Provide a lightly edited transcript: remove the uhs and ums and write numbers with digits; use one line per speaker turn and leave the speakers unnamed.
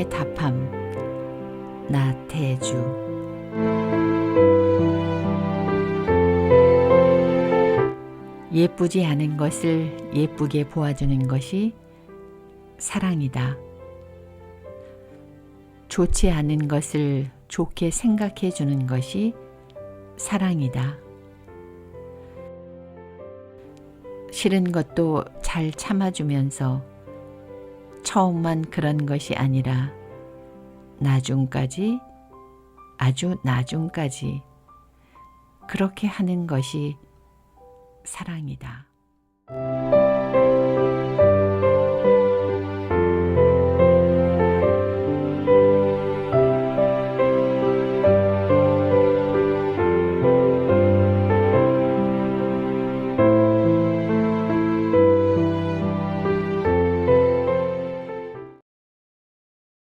사랑의 답함 나태주. 예쁘지 않은 것을 예쁘게 보아주는 것이 사랑이다. 좋지 않은 것을 좋게 생각해 주는 것이 사랑이다. 싫은 것도 잘 참아주면서 처음만 그런 것이 아니라 나중까지, 아주 나중까지 그렇게 하는 것이 사랑이다.